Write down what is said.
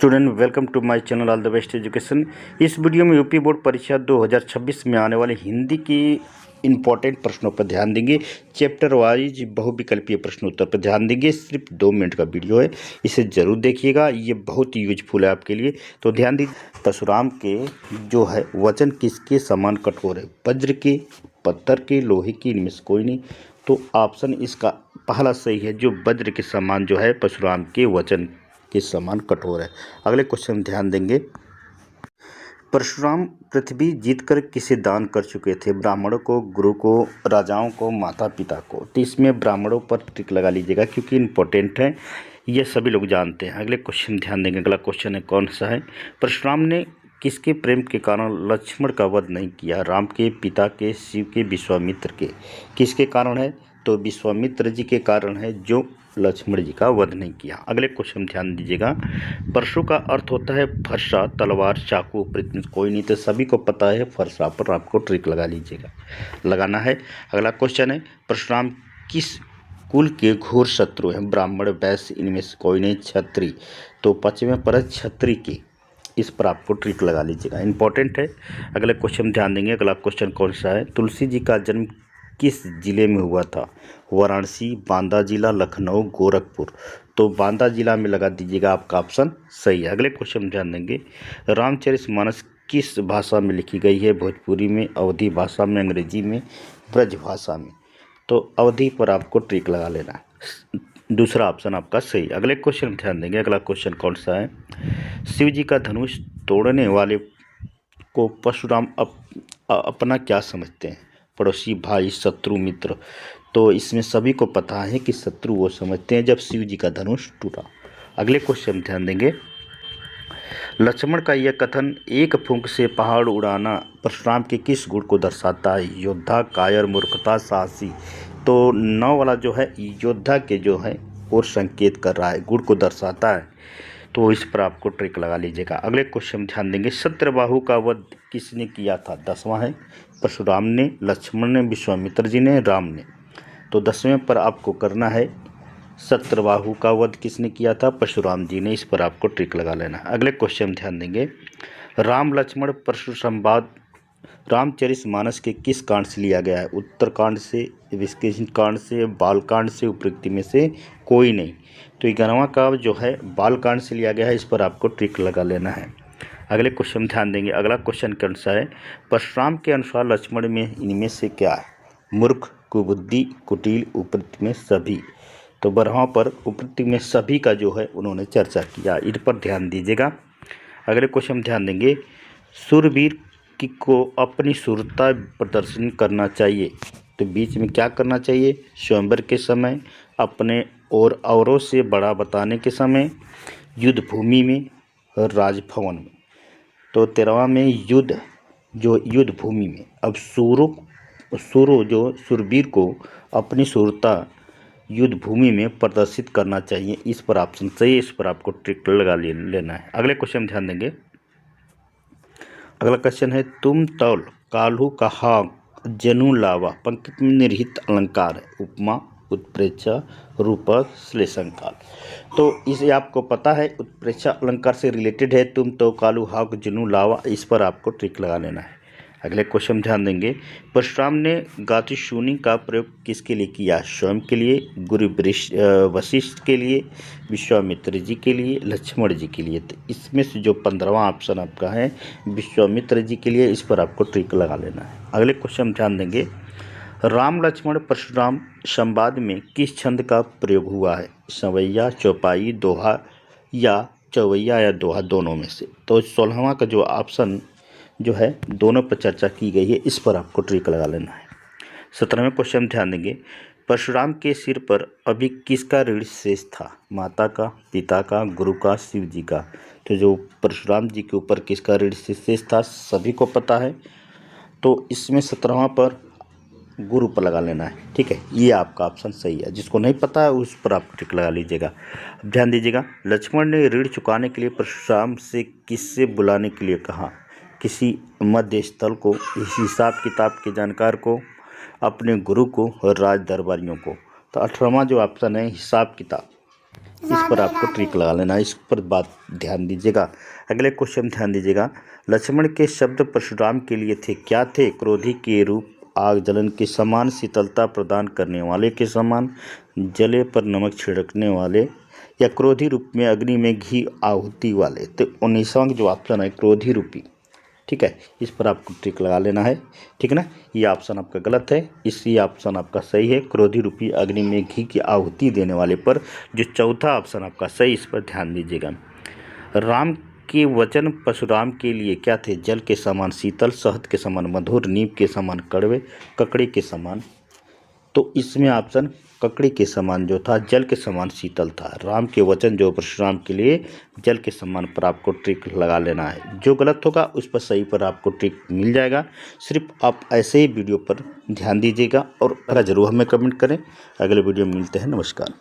Student welcome to my channel all the best education. इस video में UP board परीक्षा 2026 में आने वाले हिंदी की इंपॉर्टेंट प्रश्नों पर ध्यान देंगे। चैप्टर वाइज बहुविकल्पीय प्रश्न उत्तर पर ध्यान देंगे। सिर्फ 2 मिनट का वीडियो है, इसे ज़रूर देखिएगा, ये बहुत यूजफुल है आपके लिए। तो ध्यान दीजिए, परशुराम के जो है वचन किसके समान कठोर है? वज्र के, पत्थर के, लोहे की, इनमें से कोई नहीं। तो ऑप्शन इसका पहला सही है, जो वज्र के समान जो है परशुराम के वचन के समान कठोर है। अगले क्वेश्चन ध्यान देंगे। परशुराम पृथ्वी जीतकर किसे दान कर चुके थे? ब्राह्मणों को, गुरु को, राजाओं को, माता पिता को। तो इसमें ब्राह्मणों पर टिक लगा लीजिएगा क्योंकि इंपॉर्टेंट है, ये सभी लोग जानते हैं। अगले क्वेश्चन ध्यान देंगे। अगला क्वेश्चन है कौन सा है? परशुराम ने किसके प्रेम के कारण लक्ष्मण का वध नहीं किया? राम के, पिता के, शिव के, विश्वामित्र के। किसके कारण है? तो विश्वामित्र जी के कारण है, जो लक्ष्मण जी का वध नहीं किया। अगले क्वेश्चन ध्यान दीजिएगा। परशु का अर्थ होता है फरसा, तलवार, चाकू, पृथ्वी कोई नहीं, तो सभी को पता है। फरसा पर आपको ट्रिक लगा लीजिएगा, लगाना है। अगला क्वेश्चन है, परशुराम किस कुल के घोर शत्रु हैं? ब्राह्मण, वैश्य, इनमें से कोई नहीं, क्षत्रिय। तो 5वें पर क्षत्रिय के, इस पर आपको ट्रिक लगा लीजिएगा, इंपॉर्टेंट है। अगले क्वेश्चन ध्यान देंगे। अगला क्वेश्चन कौन सा है? तुलसी जी का जन्म किस जिले में हुआ था? वाराणसी, बांदा जिला, लखनऊ, गोरखपुर। तो बांदा जिला में लगा दीजिएगा, आपका ऑप्शन सही है। अगले क्वेश्चन ध्यान देंगे। रामचरितमानस किस भाषा में लिखी गई है? भोजपुरी में, अवधी भाषा में, अंग्रेजी में, ब्रज भाषा में। तो अवधी पर आपको ट्रिक लगा लेना है, दूसरा ऑप्शन आपका सही। अगले क्वेश्चन ध्यान देंगे। अगला क्वेश्चन कौन सा है? शिव जी का धनुष तोड़ने वाले को परशुराम अपना क्या समझते हैं? पड़ोसी, भाई, शत्रु, मित्र। तो इसमें सभी को पता है कि शत्रु वो समझते हैं जब शिव जी का धनुष टूटा। अगले क्वेश्चन ध्यान देंगे। लक्ष्मण का यह कथन, एक फूंक से पहाड़ उड़ाना, परशुराम के किस गुण को दर्शाता है? योद्धा, कायर, मूर्खता, साहसी। तो 9 वाला जो है योद्धा के जो है और संकेत कर रहा है, गुण को दर्शाता है। तो इस पर आपको ट्रिक लगा लीजिएगा। अगले क्वेश्चन ध्यान देंगे। सत्यबाहु का वध किसने किया था? 10वां है, परशुराम ने, लक्ष्मण ने, विश्वामित्र जी ने, राम ने। तो 10वें पर आपको करना है, सत्यबाहु का वध किसने किया था? परशुराम जी ने। इस पर आपको ट्रिक लगा लेना है। अगले क्वेश्चन ध्यान देंगे। राम लक्ष्मण परशु संवाद रामचरितमानस के किस कांड से लिया गया है? उत्तरकांड से, विष्णु कांड से, बालकांड से, उपरोक्त में से कोई नहीं। तो 11वां का जो है बालकांड से लिया गया है, इस पर आपको ट्रिक लगा लेना है। अगले क्वेश्चन ध्यान देंगे। अगला क्वेश्चन कौन सा है? परशुराम के अनुसार लक्ष्मण में इनमें से क्या है? मूर्ख, कुबुद्धि, कुटिल, उपरोक्त में सभी। तो 12वां पर उपरोक्त में सभी का जो है उन्होंने चर्चा किया, इन पर ध्यान दीजिएगा। अगले क्वेश्चन ध्यान देंगे। शूरवीर को अपनी शूरता प्रदर्शन करना चाहिए, तो बीच में क्या करना चाहिए? स्वयंवर के समय, अपने और औरों से बड़ा बताने के समय, युद्ध भूमि में, राजभवन में। तो 13वां में युद्ध भूमि में। अब सूरो जो शूरवीर को अपनी शूरता युद्ध भूमि में प्रदर्शित करना चाहिए, इस पर ऑप्शन सही है, इस पर आपको ट्रिक लगा लेना है। अगले क्वेश्चन ध्यान देंगे। अगला क्वेश्चन है, तुम तौल काल्हू कहा जनु लावा, पंक्ति में निहित अलंकार है? उपमा, उत्प्रेक्षा, रूपक, श्लेषालंकार। तो इसे आपको पता है, उत्प्रेक्षा अलंकार से रिलेटेड है। तुम तो कालू हाक जनु लावा, इस पर आपको ट्रिक लगा लेना है। अगले क्वेश्चन ध्यान देंगे। परशुराम ने गातिशूनी का प्रयोग किसके लिए किया? स्वयं के लिए, गुरु वशिष्ठ के लिए, विश्वामित्र जी के लिए, लक्ष्मण जी के लिए। तो इसमें से जो 15वां ऑप्शन आपका है विश्वामित्र जी के लिए, इस पर आपको ट्रिक लगा लेना है। अगले क्वेश्चन ध्यान देंगे। राम लक्ष्मण परशुराम संवाद में किस छंद का प्रयोग हुआ है? सवैया, चौपाई, दोहा या चौवैया या दोहा, दोनों में से। तो 16वां का जो ऑप्शन जो है दोनों पर चर्चा की गई है, इस पर आपको ट्रिक लगा लेना है। 17वें क्वेश्चन ध्यान देंगे। परशुराम के सिर पर अभी किसका ऋण शेष था? माता का, पिता का, गुरु का, शिव जी का। तो जो परशुराम जी के ऊपर किसका ऋण शेष था सभी को पता है, तो इसमें 17वां पर गुरु पर लगा लेना है। ठीक है, ये आपका ऑप्शन सही है। जिसको नहीं पता है उस पर आप टिक लगा लीजिएगा। अब ध्यान दीजिएगा। लक्ष्मण ने ऋण चुकाने के लिए परशुराम से किससे बुलाने के लिए कहा? किसी मध्य स्थल को, हिसाब किताब के जानकार को, अपने गुरु को और राज दरबारियों को। तो 18वां जो ऑप्शन है हिसाब किताब, इस पर आपको ट्रिक लगा लेना है, इस पर बात ध्यान दीजिएगा। अगले क्वेश्चन ध्यान दीजिएगा। लक्ष्मण के शब्द परशुराम के लिए थे, क्या थे? क्रोधी के रूप, आग जलन के समान, शीतलता प्रदान करने वाले के समान, जले पर नमक छिड़कने वाले, या क्रोधी रूप में अग्नि में घी आहुति वाले। तो 19वां जो ऑप्शन है क्रोधी रूपी, ठीक है, इस पर आपको ट्रिक लगा लेना है, ठीक है ना। ये ऑप्शन आपका गलत है, ये ऑप्शन आपका सही है, क्रोधी रूपी अग्नि में घी की आहुति देने वाले पर। जो चौथा ऑप्शन आपका सही, इस पर ध्यान दीजिएगा। राम के वचन परशुराम के लिए क्या थे? जल के समान शीतल, शहद के समान मधुर, नीम के समान कड़वे, ककड़ी के समान। तो इसमें ऑप्शन ककड़ी के समान जो था, जल के समान शीतल था। राम के वचन जो परशुराम के लिए जल के समान पर आपको ट्रिक लगा लेना है। जो गलत होगा उस पर सही पर आपको ट्रिक मिल जाएगा। सिर्फ आप ऐसे ही वीडियो पर ध्यान दीजिएगा और ज़रूर हमें कमेंट करें। अगले वीडियो में मिलते हैं। नमस्कार।